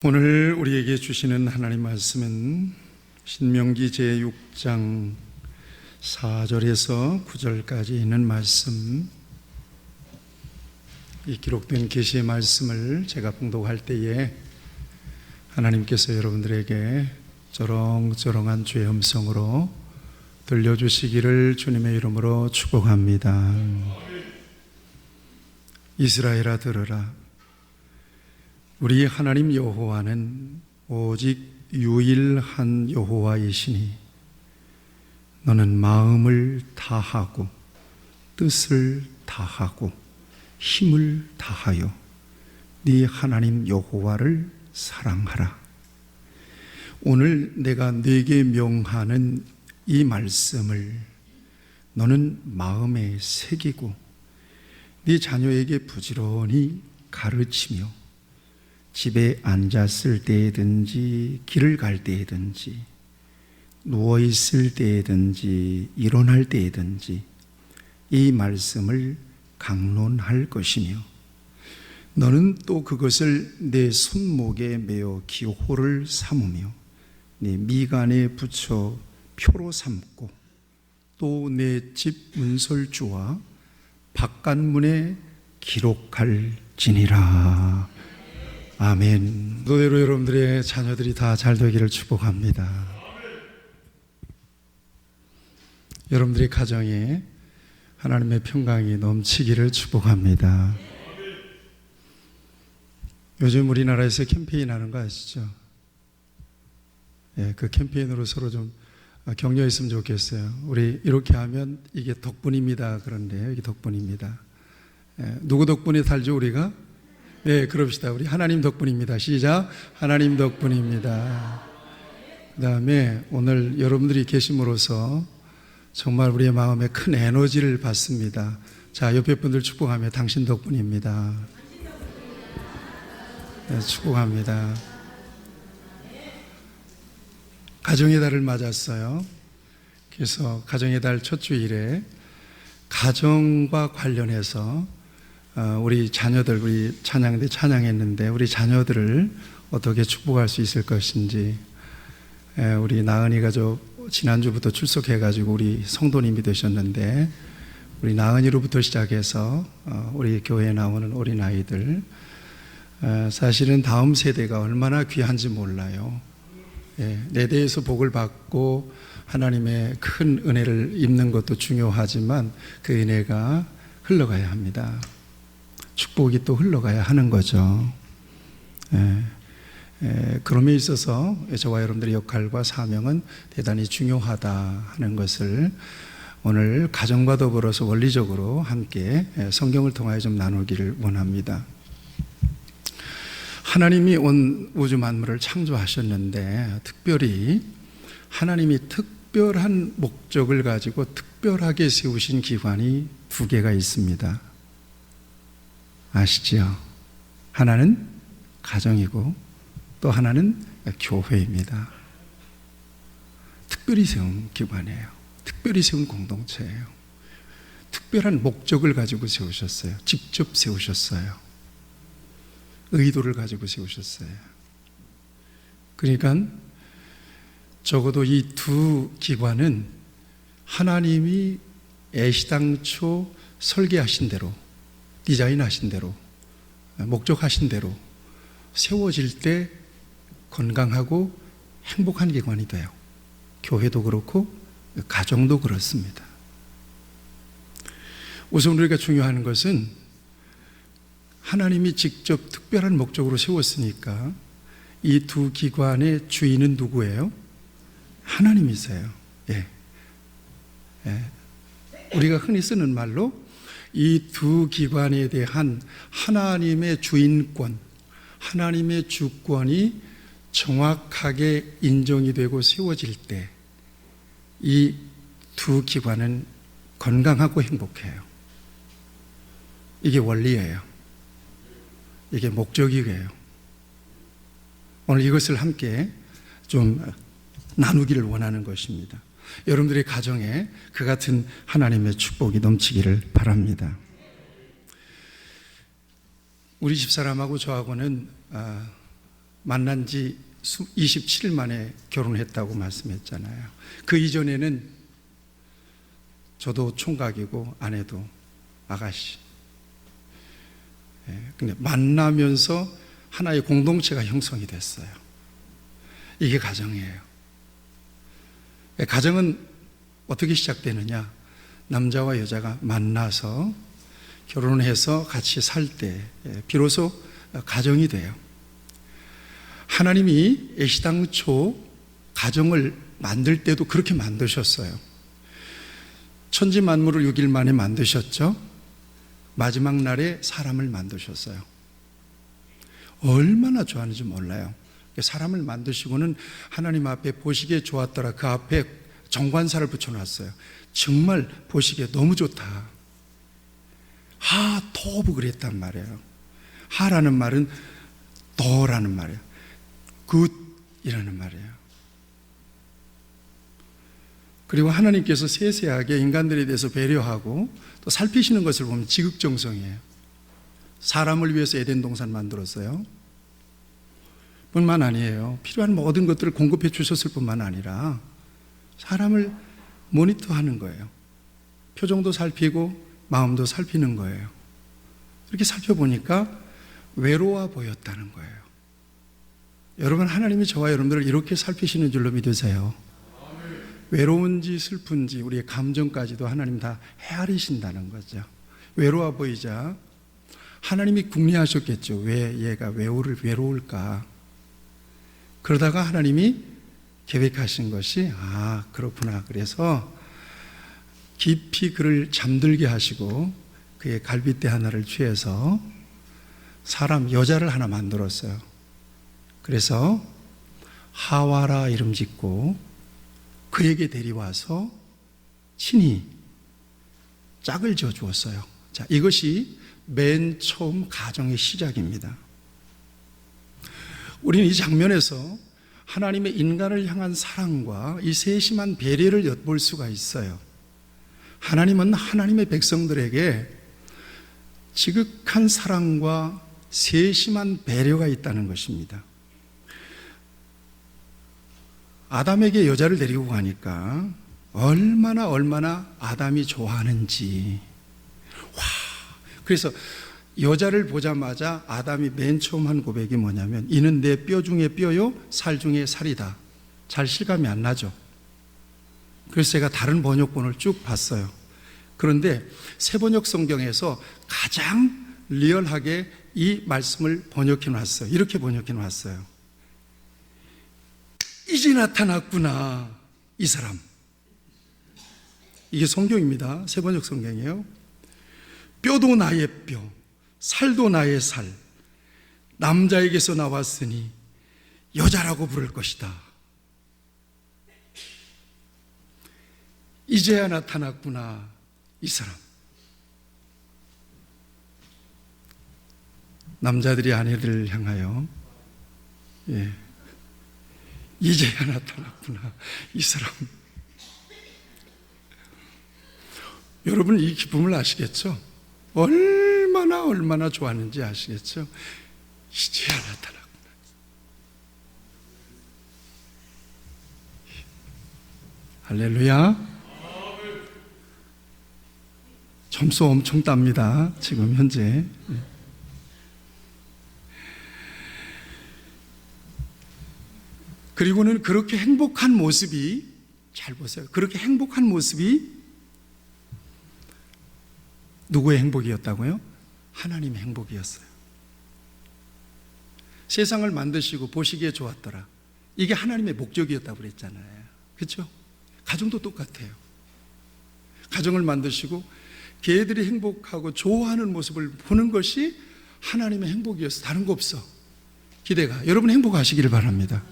오늘 우리에게 주시는 하나님 말씀은 신명기 제6장 4절에서 9절까지 있는 말씀, 이 기록된 계시의 말씀을 제가 봉독할 때에 하나님께서 여러분들에게 저렁저렁한 주의 음성으로 들려주시기를 주님의 이름으로 축복합니다. 이스라엘아 들으라. 우리 하나님 여호와는 오직 유일한 여호와이시니 너는 마음을 다하고 뜻을 다하고 힘을 다하여 네 하나님 여호와를 사랑하라. 오늘 내가 네게 명하는 이 말씀을 너는 마음에 새기고 네 자녀에게 부지런히 가르치며 집에 앉았을 때든지 길을 갈 때든지 누워있을 때든지 일어날 때든지 이 말씀을 강론할 것이며 너는 또 그것을 내 손목에 메어 기호를 삼으며 내 미간에 붙여 표로 삼고 또 내 집 문설주와 바깥문에 기록할지니라. 아멘. 노래로 여러분들의 자녀들이 다 잘 되기를 축복합니다. 여러분들의 가정에 하나님의 평강이 넘치기를 축복합니다. 요즘 우리나라에서 캠페인 하는 거 아시죠? 그 캠페인으로 서로 좀 격려했으면 좋겠어요. 우리 이렇게 하면 이게 덕분입니다. 그런데요, 이게 덕분입니다. 누구 덕분에 살죠 우리가? 네, 그럽시다. 우리 하나님 덕분입니다. 시작. 하나님 덕분입니다. 그 다음에 오늘 여러분들이 계심으로써 정말 우리의 마음에 큰 에너지를 받습니다. 자, 옆에 분들 축복하며 당신 덕분입니다. 네, 축복합니다. 가정의 달을 맞았어요. 그래서 가정의 달 첫 주일에 가정과 관련해서 우리 자녀들, 우리 찬양 때 찬양했는데 우리 자녀들을 어떻게 축복할 수 있을 것인지, 우리 나은이가 지난주부터 출석해가지고 우리 성도님이 되셨는데 우리 나은이로부터 시작해서 우리 교회에 나오는 어린아이들, 사실은 다음 세대가 얼마나 귀한지 몰라요. 내 대해서 복을 받고 하나님의 큰 은혜를 입는 것도 중요하지만 그 은혜가 흘러가야 합니다. 축복이 또 흘러가야 하는 거죠. 그럼에 있어서 저와 여러분들의 역할과 사명은 대단히 중요하다 하는 것을 오늘 가정과 더불어서 원리적으로 함께 성경을 통하여 좀 나누기를 원합니다. 하나님이 온 우주 만물을 창조하셨는데 특별히 하나님이 특별한 목적을 가지고 특별하게 세우신 기관이 두 개가 있습니다. 아시죠? 하나는 가정이고 또 하나는 교회입니다. 특별히 세운 기관이에요. 특별히 세운 공동체예요. 특별한 목적을 가지고 세우셨어요. 직접 세우셨어요. 의도를 가지고 세우셨어요. 그러니까 적어도 이 두 기관은 하나님이 애시당초 설계하신 대로, 디자인하신 대로, 목적하신 대로 세워질 때 건강하고 행복한 기관이 돼요. 교회도 그렇고 가정도 그렇습니다. 우선 우리가 중요한 것은 하나님이 직접 특별한 목적으로 세웠으니까 이 두 기관의 주인은 누구예요? 하나님이세요. 우리가 흔히 쓰는 말로 이 두 기관에 대한 하나님의 주인권, 하나님의 주권이 정확하게 인정이 되고 세워질 때 이 두 기관은 건강하고 행복해요. 이게 원리예요. 이게 목적이에요. 오늘 이것을 함께 좀 나누기를 원하는 것입니다. 여러분들의 가정에 그 같은 하나님의 축복이 넘치기를 바랍니다. 우리 집사람하고 저하고는 만난 지 27일 만에 결혼했다고 말씀했잖아요. 그 이전에는 저도 총각이고 아내도 아가씨. 근데 만나면서 하나의 공동체가 형성이 됐어요. 이게 가정이에요. 가정은 어떻게 시작되느냐? 남자와 여자가 만나서 결혼해서 같이 살 때 비로소 가정이 돼요. 하나님이 애시당초 가정을 만들 때도 그렇게 만드셨어요. 천지 만물을 6일 만에 만드셨죠. 마지막 날에 사람을 만드셨어요. 얼마나 좋아하는지 몰라요. 사람을 만드시고는 하나님 앞에 보시기에 좋았더라. 그 앞에 정관사를 붙여놨어요. 정말 보시기에 너무 좋다. 토브 그랬단 말이에요. 하라는 말은 더라는 말이에요. 굿이라는 말이에요. 그리고 하나님께서 세세하게 인간들에 대해서 배려하고 또 살피시는 것을 보면 지극정성이에요. 사람을 위해서 에덴 동산 만들었어요. 뿐만 아니에요. 필요한 모든 것들을 공급해 주셨을 뿐만 아니라 사람을 모니터하는 거예요. 표정도 살피고 마음도 살피는 거예요. 이렇게 살펴보니까 외로워 보였다는 거예요. 여러분, 하나님이 저와 여러분들을 이렇게 살피시는 줄로 믿으세요. 외로운지 슬픈지 우리의 감정까지도 하나님 다 헤아리신다는 거죠. 외로워 보이자 하나님이 궁리하셨겠죠. 왜 얘가 외로울까? 그러다가 하나님이 계획하신 것이 그렇구나. 그래서 깊이 그를 잠들게 하시고 그의 갈빗대 하나를 취해서 사람 여자를 하나 만들었어요. 그래서 하와라 이름 짓고 그에게 데려와서 친히 짝을 지어 주었어요. 자, 이것이 맨 처음 가정의 시작입니다. 우리는 이 장면에서 하나님의 인간을 향한 사랑과 이 세심한 배려를 엿볼 수가 있어요. 하나님은 하나님의 백성들에게 지극한 사랑과 세심한 배려가 있다는 것입니다. 아담에게 여자를 데리고 가니까 얼마나 아담이 좋아하는지. 그래서 여자를 보자마자 아담이 맨 처음 한 고백이 뭐냐면 이는 내 뼈 중에 뼈요 살 중에 살이다. 잘 실감이 안 나죠. 그래서 제가 다른 번역본을 쭉 봤어요. 그런데 새번역 성경에서 가장 리얼하게 이 말씀을 번역해 놨어요. 이렇게 번역해 놨어요. 이제 나타났구나, 이 사람. 이게 성경입니다. 새번역 성경이에요. 뼈도 나의 뼈, 살도 나의 살, 남자에게서 나왔으니 여자라고 부를 것이다. 이제야 나타났구나, 이 사람. 남자들이 아내들을 향하여 이제야 나타났구나, 이 사람. 여러분, 이 기쁨을 아시겠죠? 얼마나 좋았는지 아시겠죠? 이제야 나타났구나. 할렐루야. 점수 엄청 땁니다, 지금 현재. 그리고는 그렇게 행복한 모습이, 잘 보세요. 그렇게 행복한 모습이 누구의 행복이었다고요? 하나님의 행복이었어요. 세상을 만드시고 보시기에 좋았더라. 이게 하나님의 목적이었다고 그랬잖아요. 그렇죠? 가정도 똑같아요. 가정을 만드시고 걔들이 행복하고 좋아하는 모습을 보는 것이 하나님의 행복이었어. 다른 거 없어. 기대가. 여러분 행복하시기를 바랍니다.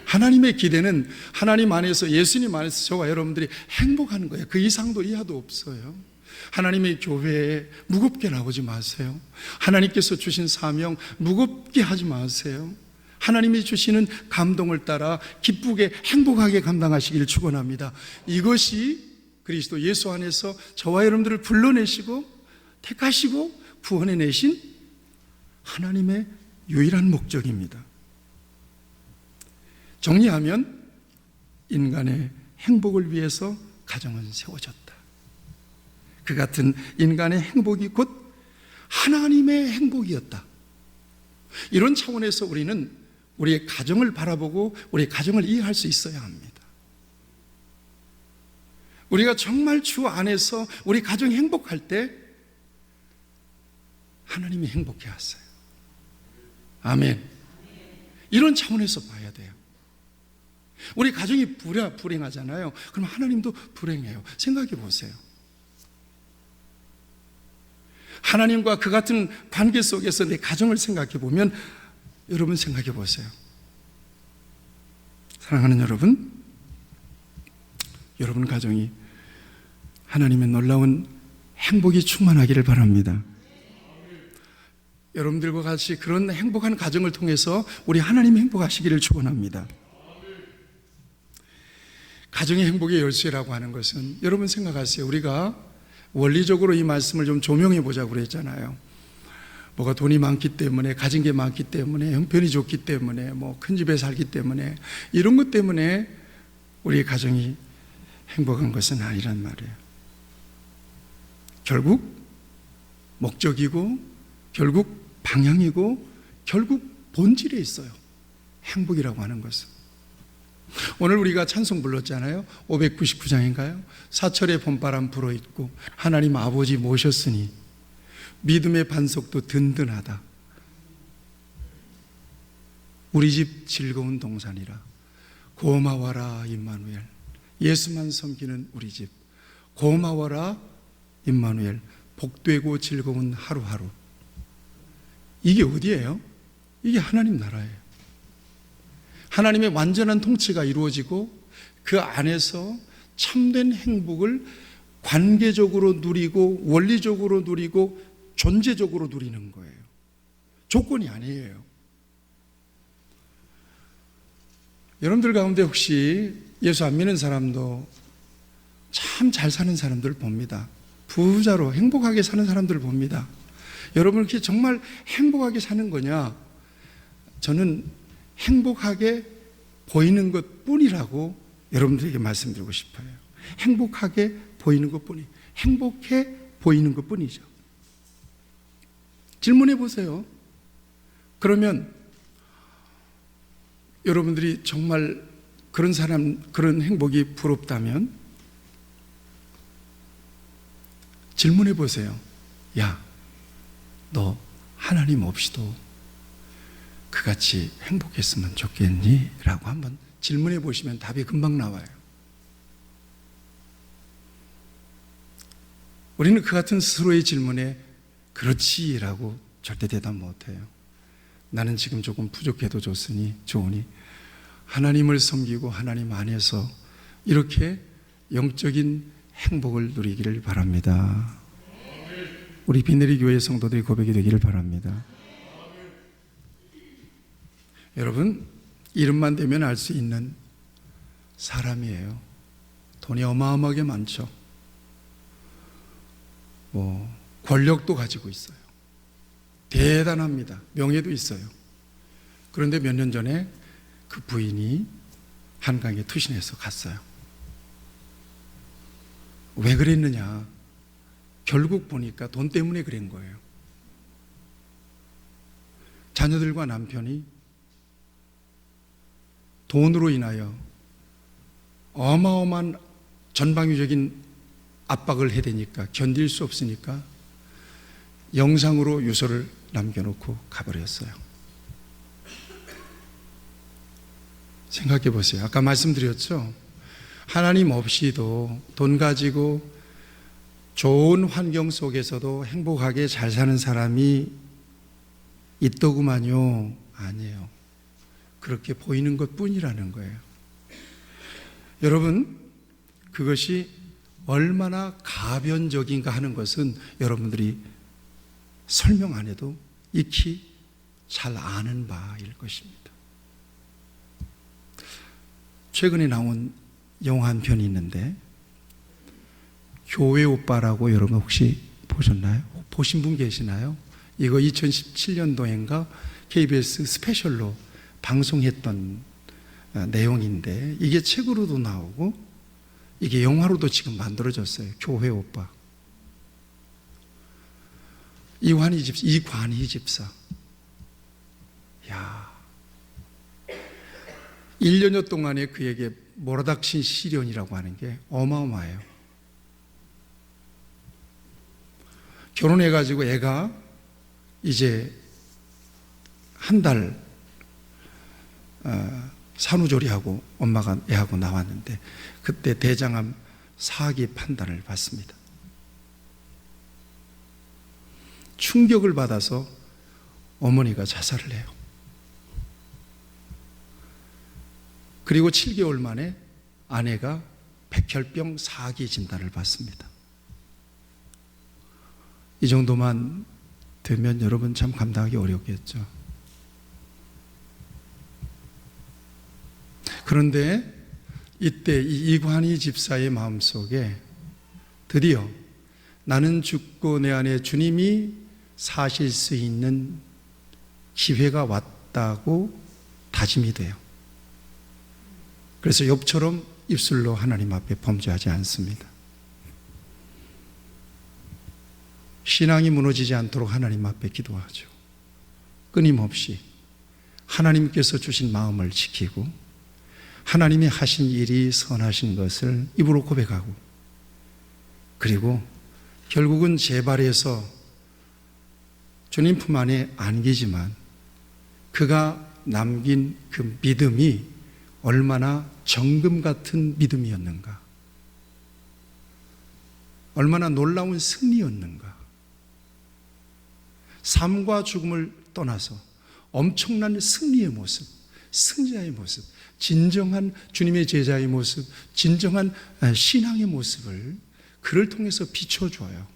하나님의 기대는 하나님 안에서, 예수님 안에서 저와 여러분들이 행복하는 거예요. 그 이상도 이하도 없어요. 하나님의 교회에 무겁게 나오지 마세요. 하나님께서 주신 사명 무겁게 하지 마세요. 하나님이 주시는 감동을 따라 기쁘게 행복하게 감당하시기를 축원합니다. 이것이 그리스도 예수 안에서 저와 여러분들을 불러내시고 택하시고 구원해내신 하나님의 유일한 목적입니다. 정리하면 인간의 행복을 위해서 가정은 세워졌다. 그 같은 인간의 행복이 곧 하나님의 행복이었다. 이런 차원에서 우리는 우리의 가정을 바라보고 우리의 가정을 이해할 수 있어야 합니다. 우리가 정말 주 안에서 우리 가정이 행복할 때 하나님이 행복해 하세요. 아멘. 이런 차원에서 봐야 돼요. 우리 가정이 불행하잖아요. 그럼 하나님도 불행해요. 생각해 보세요. 하나님과 그 같은 관계 속에서 내 가정을 생각해 보면 여러분 생각해 보세요. 사랑하는 여러분, 여러분 가정이 하나님의 놀라운 행복이 충만하기를 바랍니다. 여러분들과 같이 그런 행복한 가정을 통해서 우리 하나님 행복하시기를 축원합니다. 가정의 행복의 열쇠라고 하는 것은 여러분 생각하세요. 우리가 원리적으로 이 말씀을 좀 조명해 보자고 그랬잖아요. 뭐가 돈이 많기 때문에, 가진 게 많기 때문에, 형편이 좋기 때문에, 뭐 큰 집에 살기 때문에, 이런 것 때문에 우리 가정이 행복한 것은 아니란 말이에요. 결국 목적이고, 결국 방향이고, 결국 본질에 있어요. 행복이라고 하는 것은. 오늘 우리가 찬송 불렀잖아요. 599장인가요? 사철의 봄바람 불어있고 하나님 아버지 모셨으니 믿음의 반석도 든든하다. 우리 집 즐거운 동산이라. 고마워라 임마누엘. 예수만 섬기는 우리 집. 고마워라 임마누엘. 복되고 즐거운 하루하루. 이게 어디예요? 이게 하나님 나라예요. 하나님의 완전한 통치가 이루어지고 그 안에서 참된 행복을 관계적으로 누리고 원리적으로 누리고 존재적으로 누리는 거예요. 조건이 아니에요. 여러분들 가운데 혹시 예수 안 믿는 사람도 참 잘 사는 사람들을 봅니다. 부자로 행복하게 사는 사람들을 봅니다. 여러분 이렇게 정말 행복하게 사는 거냐? 저는 행복하게 보이는 것 뿐이라고 여러분들에게 말씀드리고 싶어요. 행복하게 보이는 것 뿐이. 행복해 보이는 것 뿐이죠. 질문해 보세요. 그러면 여러분들이 정말 그런 사람, 그런 행복이 부럽다면 질문해 보세요. 야, 너 하나님 없이도 그같이 행복했으면 좋겠니? 라고 한번 질문해 보시면 답이 금방 나와요. 우리는 그 같은 스스로의 질문에 그렇지 라고 절대 대답 못해요. 나는 지금 조금 부족해도 좋으니 하나님을 섬기고 하나님 안에서 이렇게 영적인 행복을 누리기를 바랍니다. 우리 비내리 교회 성도들이 고백이 되기를 바랍니다. 여러분, 이름만 되면 알 수 있는 사람이에요. 돈이 어마어마하게 많죠. 권력도 가지고 있어요. 대단합니다. 명예도 있어요. 그런데 몇 년 전에 그 부인이 한강에 투신해서 갔어요. 왜 그랬느냐? 결국 보니까 돈 때문에 그런 거예요. 자녀들과 남편이 돈으로 인하여 어마어마한 전방위적인 압박을 해대니까 견딜 수 없으니까 영상으로 유서를 남겨놓고 가버렸어요. 생각해 보세요. 아까 말씀드렸죠? 하나님 없이도 돈 가지고 좋은 환경 속에서도 행복하게 잘 사는 사람이 있더구만요. 아니에요. 그렇게 보이는 것 뿐이라는 거예요. 여러분, 그것이 얼마나 가변적인가 하는 것은 여러분들이 설명 안 해도 익히 잘 아는 바일 것입니다. 최근에 나온 영화 한 편이 있는데 교회 오빠라고 여러분 혹시 보셨나요? 보신 분 계시나요? 이거 2017년도인가 KBS 스페셜로 방송했던 내용인데 이게 책으로도 나오고 이게 영화로도 지금 만들어졌어요. 교회 오빠. 이관희 집사. 야, 1년여 동안에 그에게 몰아닥친 시련이라고 하는 게 어마어마해요. 결혼해가지고 애가 이제 한 달 산후조리하고 엄마가 애하고 나왔는데 그때 대장암 4기 판단을 받습니다. 충격을 받아서 어머니가 자살을 해요. 그리고 7개월 만에 아내가 백혈병 4기 진단을 받습니다. 이 정도만 되면 여러분 참 감당하기 어렵겠죠. 그런데 이때 이 이관희 집사의 마음속에 드디어 나는 죽고 내 안에 주님이 사실 수 있는 기회가 왔다고 다짐이 돼요. 그래서 욥처럼 입술로 하나님 앞에 범죄하지 않습니다. 신앙이 무너지지 않도록 하나님 앞에 기도하죠. 끊임없이 하나님께서 주신 마음을 지키고 하나님이 하신 일이 선하신 것을 입으로 고백하고 그리고 결국은 재발해서 주님 품 안에 안기지만 그가 남긴 그 믿음이 얼마나 정금 같은 믿음이었는가, 얼마나 놀라운 승리였는가. 삶과 죽음을 떠나서 엄청난 승리의 모습, 승자의 모습, 진정한 주님의 제자의 모습, 진정한 신앙의 모습을 그를 통해서 비춰줘요.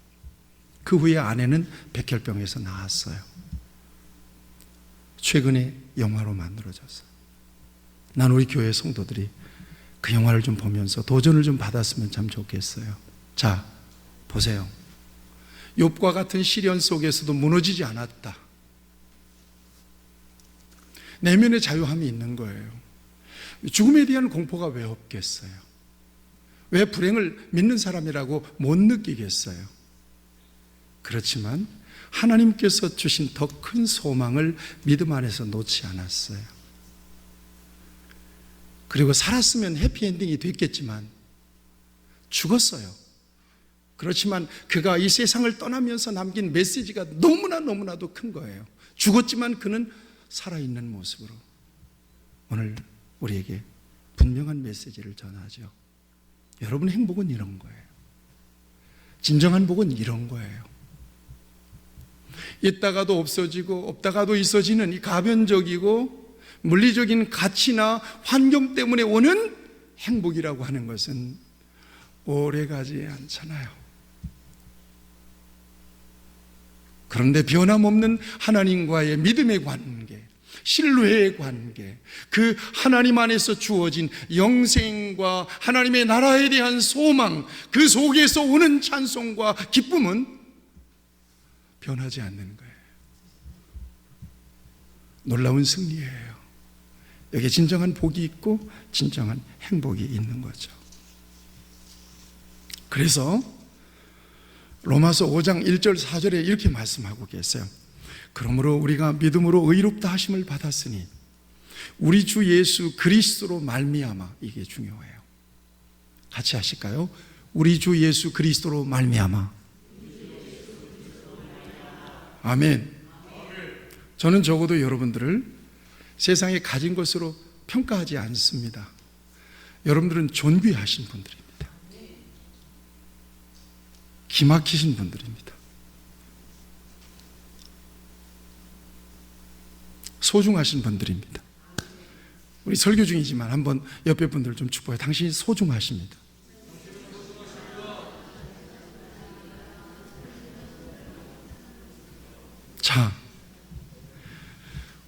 그 후에 아내는 백혈병에서 나았어요. 최근에 영화로 만들어졌어요. 난 우리 교회 성도들이 그 영화를 좀 보면서 도전을 좀 받았으면 참 좋겠어요. 자, 보세요. 욥과 같은 시련 속에서도 무너지지 않았다. 내면의 자유함이 있는 거예요. 죽음에 대한 공포가 왜 없겠어요? 왜 불행을 믿는 사람이라고 못 느끼겠어요? 그렇지만 하나님께서 주신 더 큰 소망을 믿음 안에서 놓지 않았어요. 그리고 살았으면 해피엔딩이 됐겠지만 죽었어요. 그렇지만 그가 이 세상을 떠나면서 남긴 메시지가 너무나도 큰 거예요. 죽었지만 그는 살아있는 모습으로 오늘 우리에게 분명한 메시지를 전하죠. 여러분, 행복은 이런 거예요. 진정한 복은 이런 거예요. 있다가도 없어지고 없다가도 있어지는 이 가변적이고 물리적인 가치나 환경 때문에 오는 행복이라고 하는 것은 오래가지 않잖아요. 그런데 변함없는 하나님과의 믿음의 관계, 신뢰의 관계, 그 하나님 안에서 주어진 영생과 하나님의 나라에 대한 소망, 그 속에서 오는 찬송과 기쁨은 변하지 않는 거예요. 놀라운 승리예요. 여기에 진정한 복이 있고 진정한 행복이 있는 거죠. 그래서 로마서 5장 1절 4절에 이렇게 말씀하고 계세요. 그러므로 우리가 믿음으로 의롭다 하심을 받았으니 우리 주 예수 그리스도로 말미암아. 이게 중요해요. 같이 하실까요? 우리 주 예수 그리스도로 말미암아. 아멘. 저는 적어도 여러분들을 세상에 가진 것으로 평가하지 않습니다. 여러분들은 존귀하신 분들입니다. 기막히신 분들입니다. 소중하신 분들입니다. 우리 설교 중이지만 한번 옆에 분들 좀 축복해요. 당신이 소중하십니다. 자,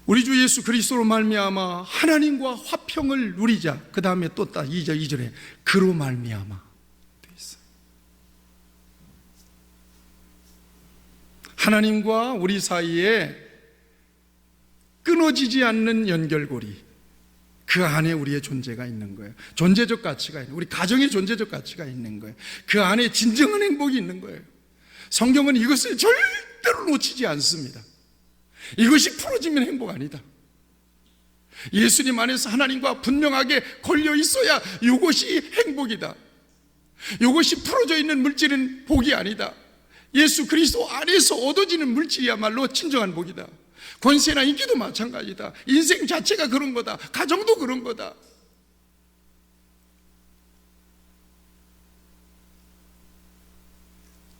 우리 주 예수 그리스도로 말미암아 하나님과 화평을 누리자. 그 다음에 또 2절에 그로 말미암아 되어 있어요. 하나님과 우리 사이에 끊어지지 않는 연결고리, 그 안에 우리의 존재가 있는 거예요. 존재적 가치가 있는, 우리 가정의 존재적 가치가 있는 거예요. 그 안에 진정한 행복이 있는 거예요. 성경은 이것을 절대로 놓치지 않습니다. 이것이 풀어지면 행복 아니다. 예수님 안에서 하나님과 분명하게 걸려 있어야 이것이 행복이다. 이것이 풀어져 있는 물질은 복이 아니다. 예수 그리스도 안에서 얻어지는 물질이야말로 진정한 복이다. 권세나 인기도 마찬가지다. 인생 자체가 그런 거다. 가정도 그런 거다.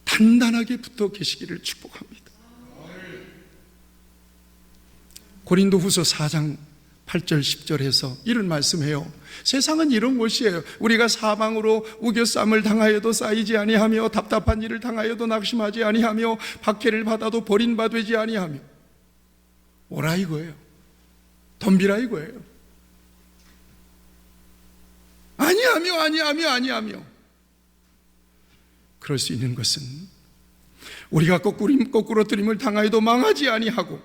단단하게 붙어 계시기를 축복합니다. 고린도 후서 4장 8절 10절에서 이런 말씀해요. 세상은 이런 것이에요. 우리가 사방으로 우겨쌈을 당하여도 쌓이지 아니하며 답답한 일을 당하여도 낙심하지 아니하며 박해를 받아도 버림받지 아니하며 오라 이거예요. 덤비라 이거예요. 아니하며 그럴 수 있는 것은 우리가 거꾸로 들임을 당하여도 망하지 아니하고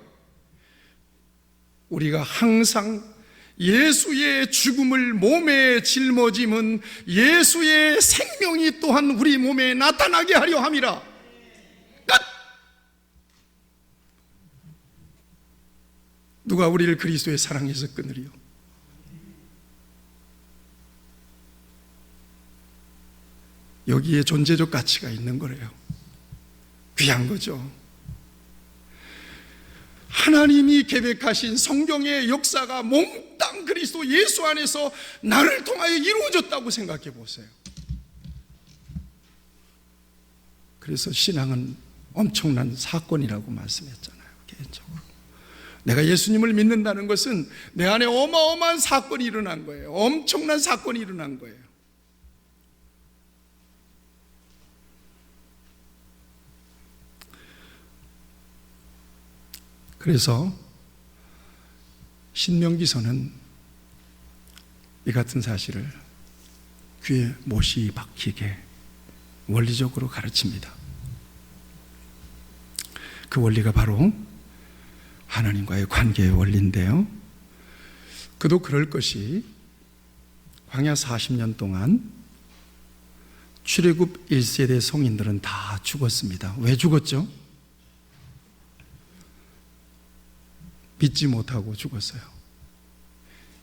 우리가 항상 예수의 죽음을 몸에 짊어짐은 예수의 생명이 또한 우리 몸에 나타나게 하려 함이라. 끝! 누가 우리를 그리스도의 사랑에서 끊으리요? 여기에 존재적 가치가 있는 거래요. 귀한 거죠. 하나님이 계획하신 성경의 역사가 몽땅 그리스도 예수 안에서 나를 통하여 이루어졌다고 생각해 보세요. 그래서 신앙은 엄청난 사건이라고 말씀했잖아요. 개인적으로 내가 예수님을 믿는다는 것은 내 안에 어마어마한 사건이 일어난 거예요. 엄청난 사건이 일어난 거예요. 그래서 신명기서는 이 같은 사실을 귀에 못이 박히게 원리적으로 가르칩니다. 그 원리가 바로 하나님과의 관계의 원리인데요. 그도 그럴 것이 광야 40년 동안 출애굽 1세대 성인들은 다 죽었습니다. 왜 죽었죠? 믿지 못하고 죽었어요.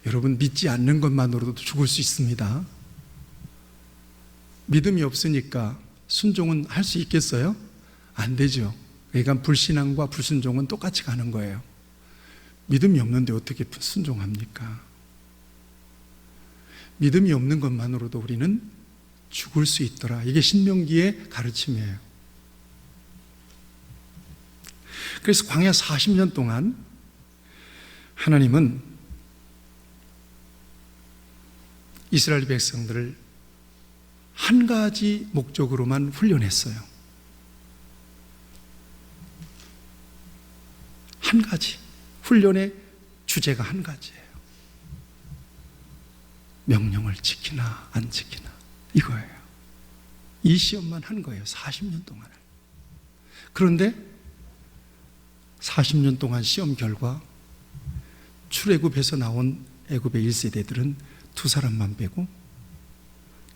여러분, 믿지 않는 것만으로도 죽을 수 있습니다. 믿음이 없으니까 순종은 할 수 있겠어요? 안 되죠. 그러니까 불신앙과 불순종은 똑같이 가는 거예요. 믿음이 없는데 어떻게 순종합니까? 믿음이 없는 것만으로도 우리는 죽을 수 있더라. 이게 신명기의 가르침이에요. 그래서 광야 40년 동안 하나님은 이스라엘 백성들을 한 가지 목적으로만 훈련했어요. 한 가지. 훈련의 주제가 한 가지예요. 명령을 지키나 안 지키나 이거예요. 이 시험만 한 거예요. 40년 동안을. 그런데 40년 동안 시험 결과 출애굽에서 나온 애굽의 1세대들은 두 사람만 빼고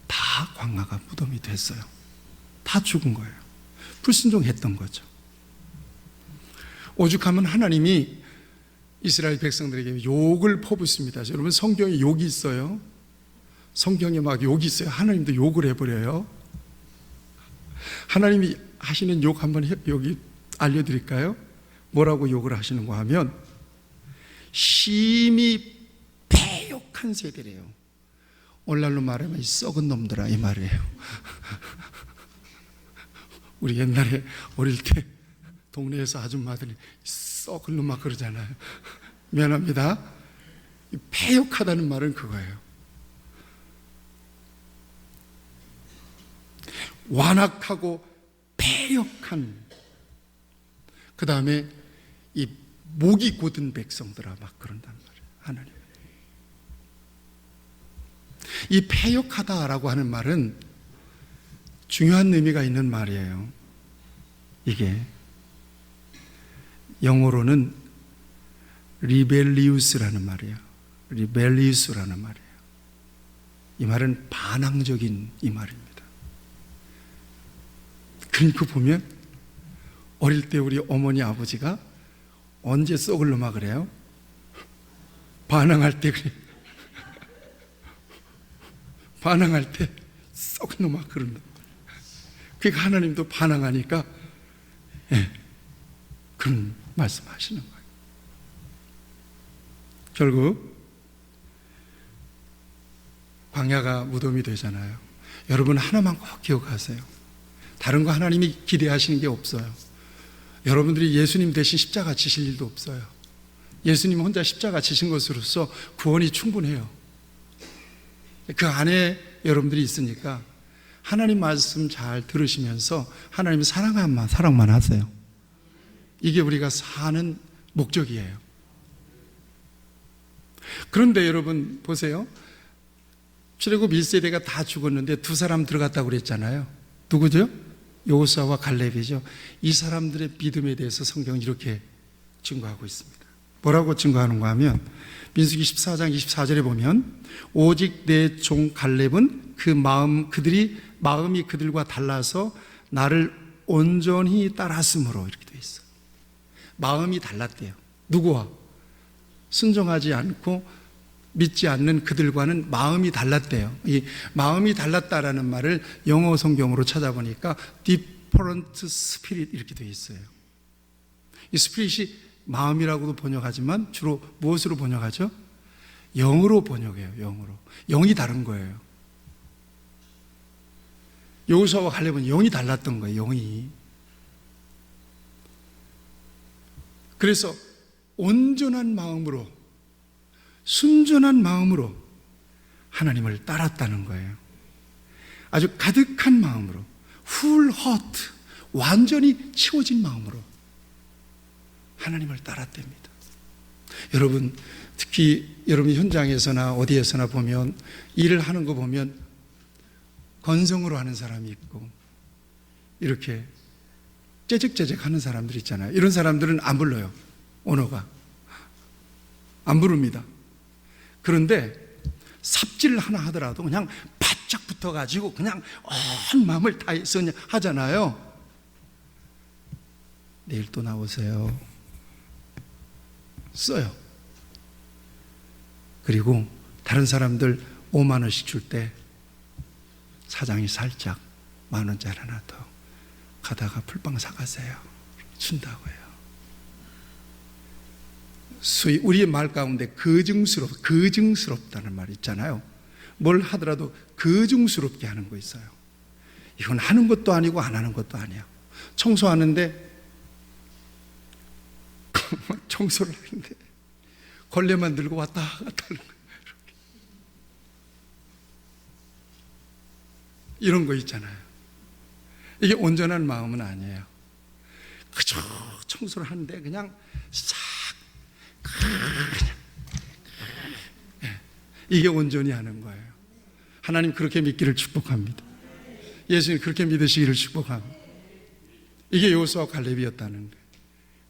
다 광야가 무덤이 됐어요. 다 죽은 거예요. 불순종했던 거죠. 오죽하면 하나님이 이스라엘 백성들에게 욕을 퍼붓습니다. 여러분, 성경에 욕이 있어요. 성경에 막 욕이 있어요. 하나님도 욕을 해버려요. 하나님이 하시는 욕 한번 여기 알려드릴까요? 뭐라고 욕을 하시는 거 하면 심히 패역한 세대래요. 오늘날로 말하면 이 썩은 놈들아 이 말이에요. 우리 옛날에 어릴 때 동네에서 아줌마들이 썩은 놈 막 그러잖아요. 미안합니다. 패역하다는 말은 그거예요. 완악하고 패역한, 그 다음에 이 목이 곧은 백성들아 막 그런단 말이에요. 하나님, 이 패역하다라고 하는 말은 중요한 의미가 있는 말이에요. 이게 영어로는 리벨리우스라는 말이에요. 리벨리우스라는 말이에요. 이 말은 반항적인 이 말입니다. 그러니까 보면 어릴 때 우리 어머니 아버지가 언제 썩을 놈아 그래요? 반항할 때 그래. 반항할 때 썩은 놈아 그런다. 그러니까 하나님도 반항하니까 그런 말씀하시는 거예요. 결국 광야가 무덤이 되잖아요. 여러분 하나만 꼭 기억하세요. 다른 거 하나님이 기대하시는 게 없어요. 여러분들이 예수님 대신 십자가 지실 일도 없어요. 예수님 혼자 십자가 지신 것으로서 구원이 충분해요. 그 안에 여러분들이 있으니까 하나님 말씀 잘 들으시면서 하나님 사랑만 하세요. 이게 우리가 사는 목적이에요. 그런데 여러분 보세요. 출애굽 1세대가 다 죽었는데 두 사람 들어갔다고 그랬잖아요. 누구죠? 여호수아와 갈렙이죠. 이 사람들의 믿음에 대해서 성경은 이렇게 증거하고 있습니다. 뭐라고 증거하는가 하면 민수기 14장 24절에 보면 오직 내 종 갈렙은 마음이 그들과 달라서 나를 온전히 따랐으므로 이렇게 되어 있어요. 마음이 달랐대요. 누구와? 순종하지 않고 믿지 않는 그들과는 마음이 달랐대요. 이 마음이 달랐다라는 말을 영어 성경으로 찾아보니까 different spirit 이렇게 되어 있어요. 이 스피릿이 마음이라고도 번역하지만 주로 무엇으로 번역하죠? 영으로 번역해요. 영으로. 영이 다른 거예요. 여호수아와 갈렙은 영이 달랐던 거예요. 영이. 그래서 온전한 마음으로, 순전한 마음으로 하나님을 따랐다는 거예요. 아주 가득한 마음으로, full heart, 완전히 채워진 마음으로 하나님을 따랐답니다. 여러분, 특히 여러분 현장에서나 어디에서나 보면 일을 하는 거 보면 건성으로 하는 사람이 있고 이렇게 째적째적 하는 사람들 있잖아요. 이런 사람들은 안 불러요. 언어가 안 부릅니다. 그런데 삽질을 하나 하더라도 그냥 바짝 붙어가지고 그냥 온 마음을 다해서 하잖아요. 내일 또 나오세요. 써요. 그리고 다른 사람들 5만 원씩 줄 때 사장이 살짝 10,000원짜리 하나 더 가다가 풀빵 사가세요. 준다고요. 소위 우리의 말 가운데 거증스럽다는 말 있잖아요. 뭘 하더라도 거증스럽게 하는 거 있어요. 이건 하는 것도 아니고 안 하는 것도 아니야. 청소하는데 청소를 하는데 걸레만 들고 왔다 갔다 하는 거예요. 이런 거 있잖아요. 이게 온전한 마음은 아니에요. 그저 청소를 하는데 그냥 싹 그냥 이게 온전히 하는 거예요. 하나님 그렇게 믿기를 축복합니다. 예수님 그렇게 믿으시기를 축복합니다. 이게 여호수아와 갈렙이었다는 거예요.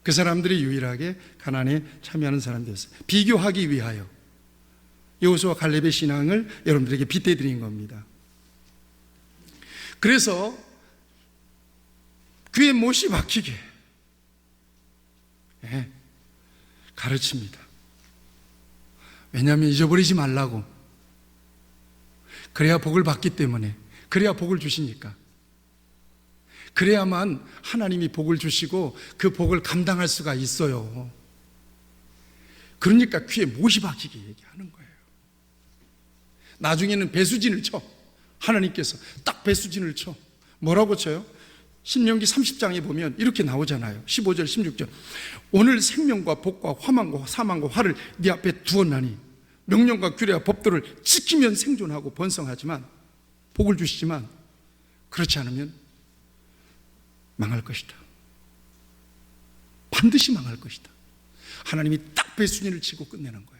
그 사람들이 유일하게 가나안에 참여하는 사람들이었어요. 비교하기 위하여 여호수아와 갈렙의 신앙을 여러분들에게 빗대드린 겁니다. 그래서 귀에 못이 박히게 가르칩니다. 왜냐하면 잊어버리지 말라고. 그래야 복을 받기 때문에. 그래야 복을 주시니까. 그래야만 하나님이 복을 주시고 그 복을 감당할 수가 있어요. 그러니까 귀에 못이 박히게 얘기하는 거예요. 나중에는 배수진을 쳐. 하나님께서 딱 배수진을 쳐. 뭐라고 쳐요? 신명기 30장에 보면 이렇게 나오잖아요. 15절 16절 오늘 생명과 복과 화망과 사망과 화를 네 앞에 두었나니 명령과 규례와 법도를 지키면 생존하고 번성하지만 복을 주시지만 그렇지 않으면 망할 것이다. 반드시 망할 것이다. 하나님이 딱 배수진을 치고 끝내는 거예요.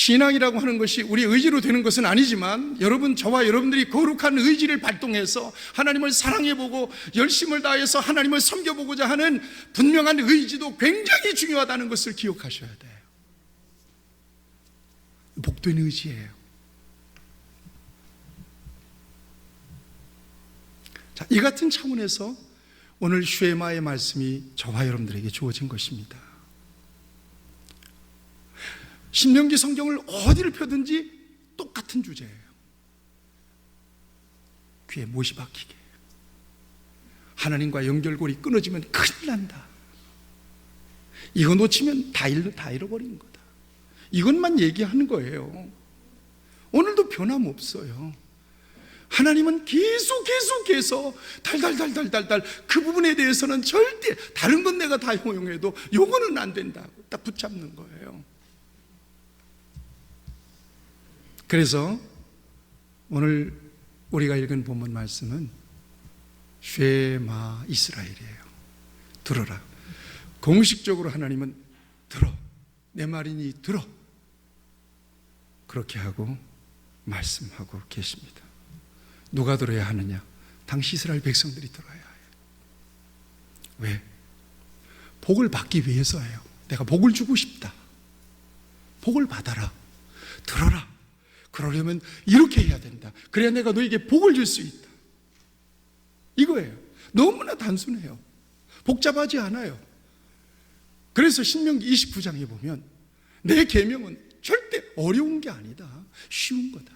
신앙이라고 하는 것이 우리 의지로 되는 것은 아니지만 여러분, 저와 여러분들이 거룩한 의지를 발동해서 하나님을 사랑해보고 열심을 다해서 하나님을 섬겨보고자 하는 분명한 의지도 굉장히 중요하다는 것을 기억하셔야 돼요. 복된 의지예요. 자, 이 같은 차원에서 오늘 쉐마의 말씀이 저와 여러분들에게 주어진 것입니다. 신명기 성경을 어디를 펴든지 똑같은 주제예요. 귀에 못이 박히게. 하나님과 연결고리 끊어지면 큰일 난다. 이거 놓치면 다 잃어버린 거다. 이것만 얘기하는 거예요. 오늘도 변함없어요. 하나님은 계속해서 달달 그 부분에 대해서는 절대, 다른 건 내가 다 허용해도 요거는 안 된다고 딱 붙잡는 거예요. 그래서 오늘 우리가 읽은 본문 말씀은 쉐마 이스라엘이에요. 들어라. 공식적으로 하나님은 들어, 내 말이니 들어, 그렇게 하고 말씀하고 계십니다. 누가 들어야 하느냐? 당시 이스라엘 백성들이 들어야 해요. 왜? 복을 받기 위해서예요. 내가 복을 주고 싶다. 복을 받아라. 들어라. 그러려면 이렇게 해야 된다. 그래야 내가 너에게 복을 줄 수 있다. 이거예요. 너무나 단순해요. 복잡하지 않아요. 그래서 신명기 29장에 보면 내 계명은 절대 어려운 게 아니다. 쉬운 거다.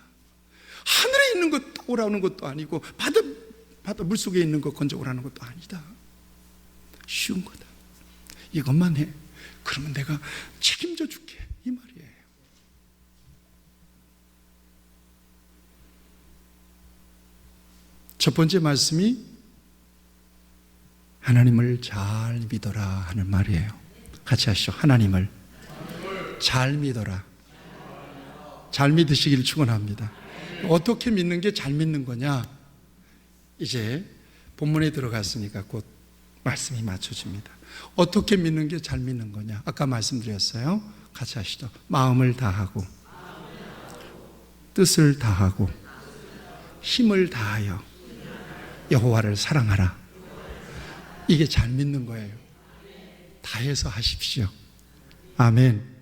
하늘에 있는 것 따오라는 것도 아니고 바다 물속에 있는 것 건져오라는 것도 아니다. 쉬운 거다. 이것만 해. 그러면 내가 책임져 줄게. 이 말이에요. 첫 번째 말씀이 하나님을 잘 믿어라 하는 말이에요. 같이 하시죠. 하나님을 잘 믿어라. 잘 믿으시길 축원합니다. 어떻게 믿는 게 잘 믿는 거냐? 이제 본문에 들어갔으니까 곧 말씀이 맞춰집니다. 어떻게 믿는 게 잘 믿는 거냐? 아까 말씀드렸어요. 같이 하시죠. 마음을 다하고 뜻을 다하고 힘을 다하여 여호와를 사랑하라. 이게 잘 믿는 거예요. 다해서 하십시오. 아멘.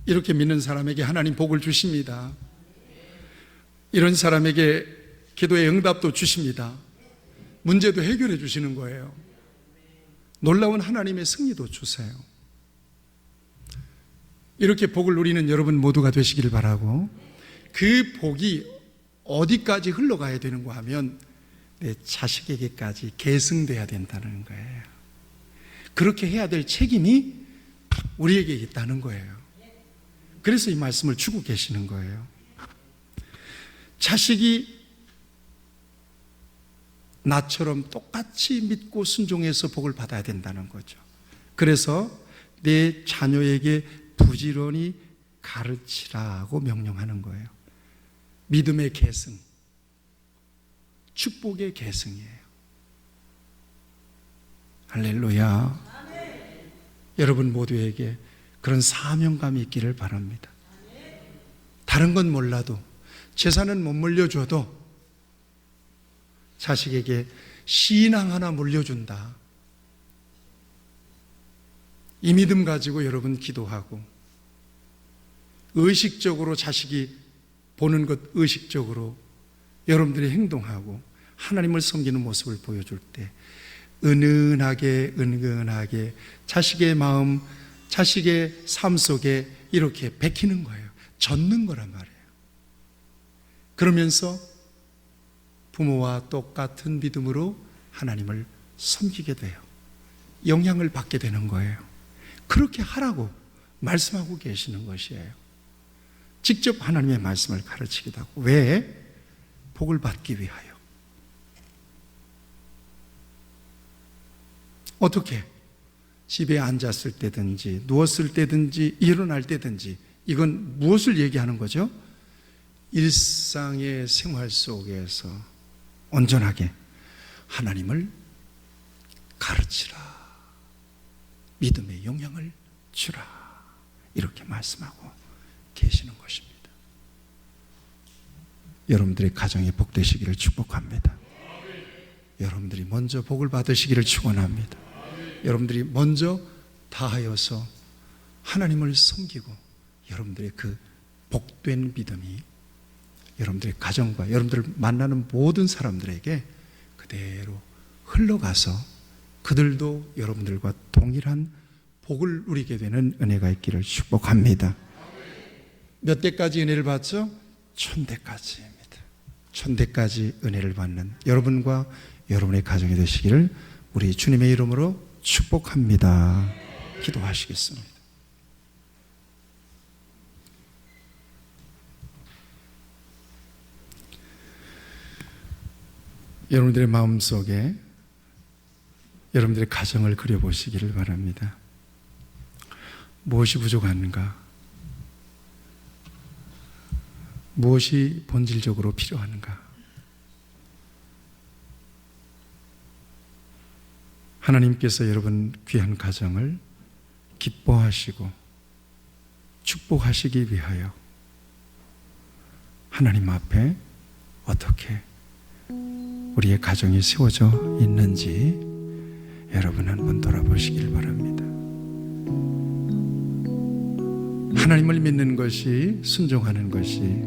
이렇게 믿는 사람에게 하나님 복을 주십니다. 이런 사람에게 기도의 응답도 주십니다. 문제도 해결해 주시는 거예요. 놀라운 하나님의 승리도 주세요. 이렇게 복을 누리는 여러분 모두가 되시기를 바라고, 그 복이 어디까지 흘러가야 되는가 하면 내 자식에게까지 계승돼야 된다는 거예요. 그렇게 해야 될 책임이 우리에게 있다는 거예요. 그래서 이 말씀을 주고 계시는 거예요. 자식이 나처럼 똑같이 믿고 순종해서 복을 받아야 된다는 거죠. 그래서 내 자녀에게 부지런히 가르치라고 명령하는 거예요. 믿음의 계승, 축복의 계승이에요. 할렐루야. 여러분 모두에게 그런 사명감이 있기를 바랍니다. 다른 건 몰라도, 재산은 못 물려줘도 자식에게 신앙 하나 물려준다. 이 믿음 가지고 여러분 기도하고, 의식적으로 자식이 보는 것 의식적으로 여러분들이 행동하고 하나님을 섬기는 모습을 보여줄 때 은은하게 자식의 마음, 자식의 삶 속에 이렇게 베끼는 거예요. 젖는 거란 말이에요. 그러면서 부모와 똑같은 믿음으로 하나님을 섬기게 돼요. 영향을 받게 되는 거예요. 그렇게 하라고 말씀하고 계시는 것이에요. 직접 하나님의 말씀을 가르치기도 하고. 왜? 복을 받기 위하여. 어떻게? 집에 앉았을 때든지 누웠을 때든지 일어날 때든지, 이건 무엇을 얘기하는 거죠? 일상의 생활 속에서 온전하게 하나님을 가르치라. 믿음의 영향을 주라. 이렇게 말씀하고 계시는 것입니다. 여러분들의 가정이 복되시기를 축복합니다. 여러분들이 먼저 복을 받으시기를 축원합니다. 여러분들이 먼저 다하여서 하나님을 섬기고 여러분들의 그 복된 믿음이 여러분들의 가정과 여러분들을 만나는 모든 사람들에게 그대로 흘러가서 그들도 여러분들과 동일한 복을 누리게 되는 은혜가 있기를 축복합니다. 몇 대까지 은혜를 받죠? 1000대까지입니다. 1000대까지 은혜를 받는 여러분과 여러분의 가정이 되시기를 우리 주님의 이름으로 축복합니다. 기도하시겠습니다. 여러분들의 마음속에 여러분들의 가정을 그려보시기를 바랍니다. 무엇이 부족한가? 무엇이 본질적으로 필요한가? 하나님께서 여러분 귀한 가정을 기뻐하시고 축복하시기 위하여 하나님 앞에 어떻게 우리의 가정이 세워져 있는지 여러분 한번 돌아보시길 바랍니다. 하나님을 믿는 것이, 순종하는 것이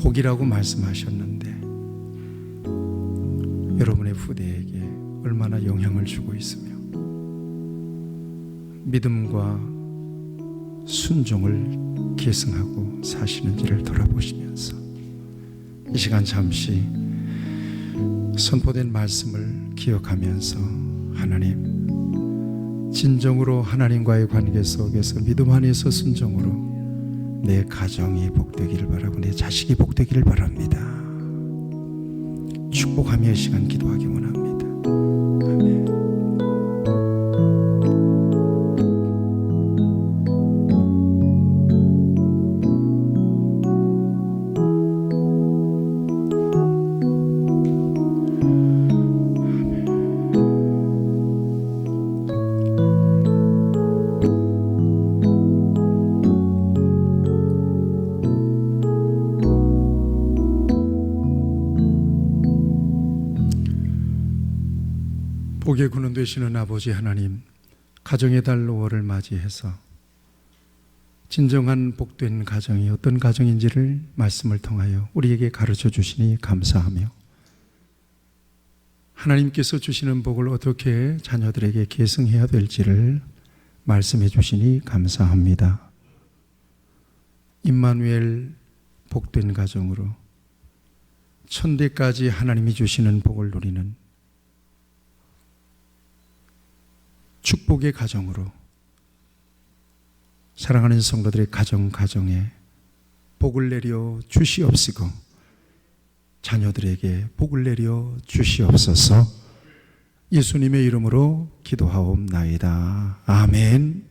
복이라고 말씀하셨는데 여러분의 후대에게 얼마나 영향을 주고 있으며 믿음과 순종을 계승하고 사시는지를 돌아보시면서 이 시간 잠시 선포된 말씀을 기억하면서 하나님, 진정으로 하나님과의 관계 속에서 믿음 안에서 순종으로 내 가정이 복되기를 바라고 내 자식이 복되기를 바랍니다. 축복하며 이 시간 기도하기 원합니다. 아멘. 복의 근원 되시는 아버지 하나님, 가정의 달 5월을 맞이해서 진정한 복된 가정이 어떤 가정인지를 말씀을 통하여 우리에게 가르쳐 주시니 감사하며 하나님께서 주시는 복을 어떻게 자녀들에게 계승해야 될지를 말씀해 주시니 감사합니다. 임마누엘 복된 가정으로 1000대까지 하나님이 주시는 복을 누리는 축복의 가정으로 사랑하는 성도들의 가정에 복을 내려 주시옵시고 자녀들에게 복을 내려 주시옵소서. 예수님의 이름으로 기도하옵나이다. 아멘.